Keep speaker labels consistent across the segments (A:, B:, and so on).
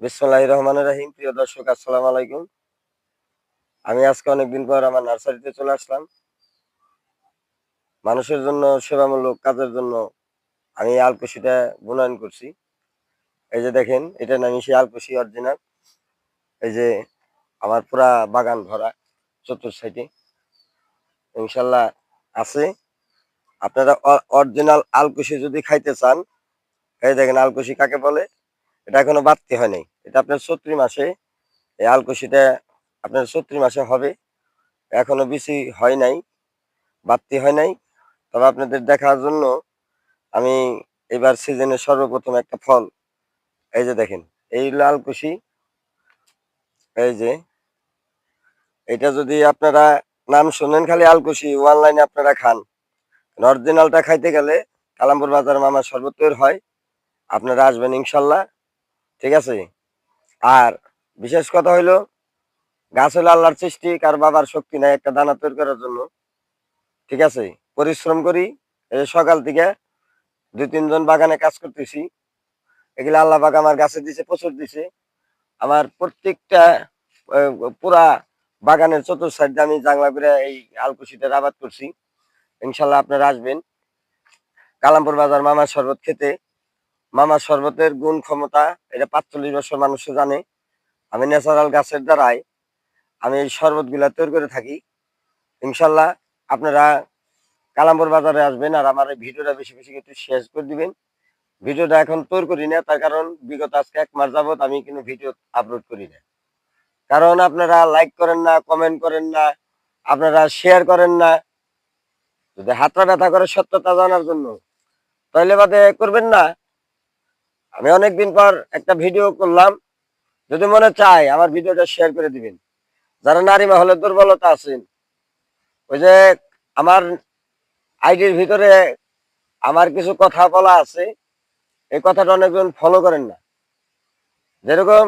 A: বিসমিল্লাহির রহমানির রহিম। প্রিয় দর্শক, আসসালামু আলাইকুম। আমি আজকে অনেকদিন পর আমার নার্সারিতে চলে আসলাম। মানুষের জন্য সেবামূলক কাজের জন্য আমি এই আলকুশিটা বুনয়ন করছি। এই যে দেখেন, এটা নামি সেই আলকুশি অরিজিনাল। এই যে আমার পুরা বাগান ভরা চতুর সাইডে ইনশাল্লাহ আছে। আপনারা অরিজিনাল আলকুশি যদি খাইতে চান, এই দেখেন আলকুশি কাকে বলে। এটা এখনো বাড়তি হয় নাই। এটা আপনার চৈত্র মাসে এই আলকুশিটা আপনার চৈত্র মাসে হবে। এখনো বেশি হয় নাই, বাড়তি হয় নাই। তবে আপনাদের দেখার জন্য আমি এবার সিজনের সর্বপ্রথম একটা ফল, এই যে দেখেন, এই লাল কুশি। এই যে এটা যদি আপনারা নাম শুনেন খালি আলকুশি, অনলাইনে আপনারা খান। অরিজিনালটা খাইতে গেলে কালামপুর বাজার মামার শরবত তৈরি হয়। আপনারা আসবেন ইনশাল্লাহ, ঠিক আছে। আর বিশেষ কথা হইলো, গাছ হলো আল্লাহর সৃষ্টি, কার বাবার শক্তি নাই একটা দানা তৈরি করার জন্য, ঠিক আছে। পরিশ্রম করি, এই যে সকাল থেকে 2-3 জন বাগানে কাজ করতেছি। এগুলো আল্লাহ পাক আমার গাছে দিছে, প্রচুর দিছে। আমার প্রত্যেকটা পুরা বাগানের চতুর সাইডে আমি জাংলা করে এই আলকুশিটার আবাদ করছি। ইনশাল্লাহ আপনারা আসবেন কালামপুর বাজার মামার শরবত খেতে। মামার শরবতের গুণ ক্ষমতা এটা 45 বছর মানুষে জানে। আমি ন্যাচারাল গাছের দ্বারাই আমি এই শরবত গুলা তৈরি করে থাকি। ইনশাল্লাহ আপনারা কালামপুর বাজারে আসবেন, আর আমার এই ভিডিওটা বেশি বেশি একটু শেয়ার করে দিবেন। ভিডিওটা এখন তৈরি করি না, তার কারণ বিগত আজকে 1 মাস যাবত আমি কিন্তু ভিডিও আপলোড করি না। কারণ আপনারা লাইক করেন না, কমেন্ট করেন না, আপনারা শেয়ার করেন না। যদি হাতটা ব্যথা করে সত্যতা জানার জন্য, তাহলে বাদে করবেন না। আমি অনেকদিন পর একটা ভিডিও করলাম, যদি মনে চায় আমার ভিডিওটা শেয়ার করে দিবেন। যারা নারী মহলে দুর্বলতা আছেন, ওই যে আমার আইডির ভিতরে আমার কিছু কথা বলা আছে, এই কথাটা অনেকজন ফলো করেন না। যেরকম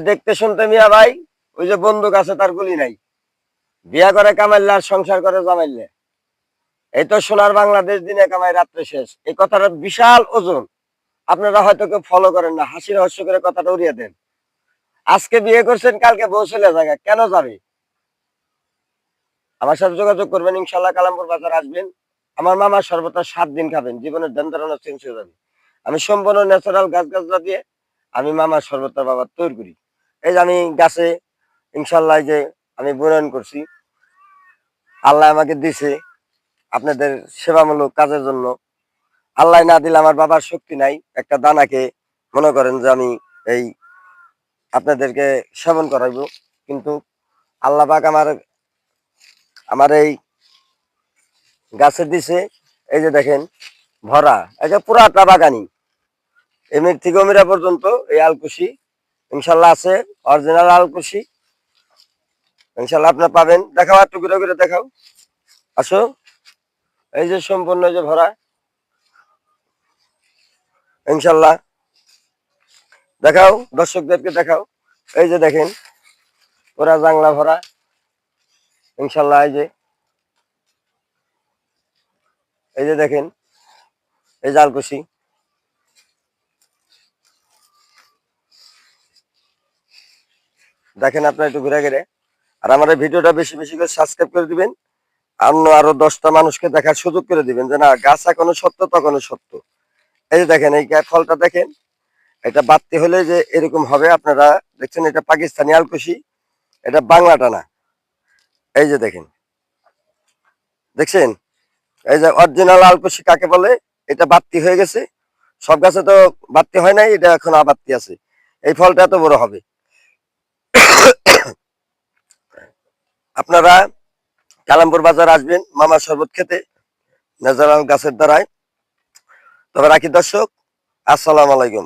A: দেখতে শুনতে মিয়া ভাই, ওই যে বন্দুক আছে তার গুলি নাই, বিয়া করে কামাইলে আর সংসার করে জামাইলে, এই তো সোনার বাংলাদেশ, দিনে কামাই রাত্রে শেষ। এই কথাটা বিশাল ওজন। আপনারা হয়তো কেউ ফলো করেন না, হাসি রহস্য করে কথাটা উড়িয়ে দেন। আজকে বিয়ে করছেন, কালকে বউ চলে যাবে, কেন যাবে? আমার সাথে যোগাযোগ করবেন ইনশাল্লাহ, কালামপুর বাজার আসবেন। আমার মামার শরবতটা 7 দিন খাবেন, জীবনের ধ্যান ধারণা চেঞ্জ হয়ে যাবে। আমি সম্পূর্ণ ন্যাচারাল গাছগাছরা দিয়ে আমি মামার শরবতটা বাবা তৈরি করি। এই যে আমি গাছে ইনশাল্লাহ যে আমি বনয়ন করছি, আল্লাহ আমাকে দিছে আপনাদের সেবামূলক কাজের জন্য। আল্লাহ না দিলে আমার বাবার শক্তি নাই একটা দানাকে মনে করেন যে আমি এই আপনাদেরকে সেবন করাইবো। কিন্তু আল্লাহ পাক আমার আমার এই গাছে দিছে। এই যে দেখেন ভরা, এই যে পুরাটা বাগানি এমির থেকে অমিরা পর্যন্ত এই আলকুশি ইনশাল্লাহ আছে। অরিজিনাল আলকুশি ইনশাল্লাহ আপনার পাবেন। দেখাও, একটু ঘুরে ঘুরে দেখাও, আসো। এই যে সম্পূর্ণ যে ভরা ইনশাল্লাহ, দেখাও, দর্শকদেরকে দেখাও। এই যে দেখেন পুরা জাংলা ভরা ইনশাল্লাহ। এই যে দেখেন, এই যে আলকুশি দেখেন, আপনার একটু ঘুরে ঘুরে। আর আমার এই ভিডিওটা বেশি বেশি করে সাবস্ক্রাইব করে দিবেন। আরো 10টা মানুষকে দেখার সুযোগ করে দিবেন যে না, গাছ এখনো সত্য তখনও সত্য। এই যে দেখেন, এই ফলটা দেখেন, এটা বাড়তি হলে যে এরকম হবে। আপনারা দেখছেন এটা পাকিস্তানি আলকুশি, এটা বাংলাটা না। এই যে দেখেন, দেখছেন, এই যে অরিজিনাল আলকুশি কাকে বলে। এটা বাড়তি হয়ে গেছে, সব গাছে তো বাড়তি হয় নাই, এটা এখন আবাড়তি আছে। এই ফলটা এত বড় হবে। আপনারা কালামপুর বাজার আসবেন মামার শরবত খেতে, ন্যাচারাল গাছের দ্বারাই। তবে রাখি দর্শক, আসসালামু আলাইকুম।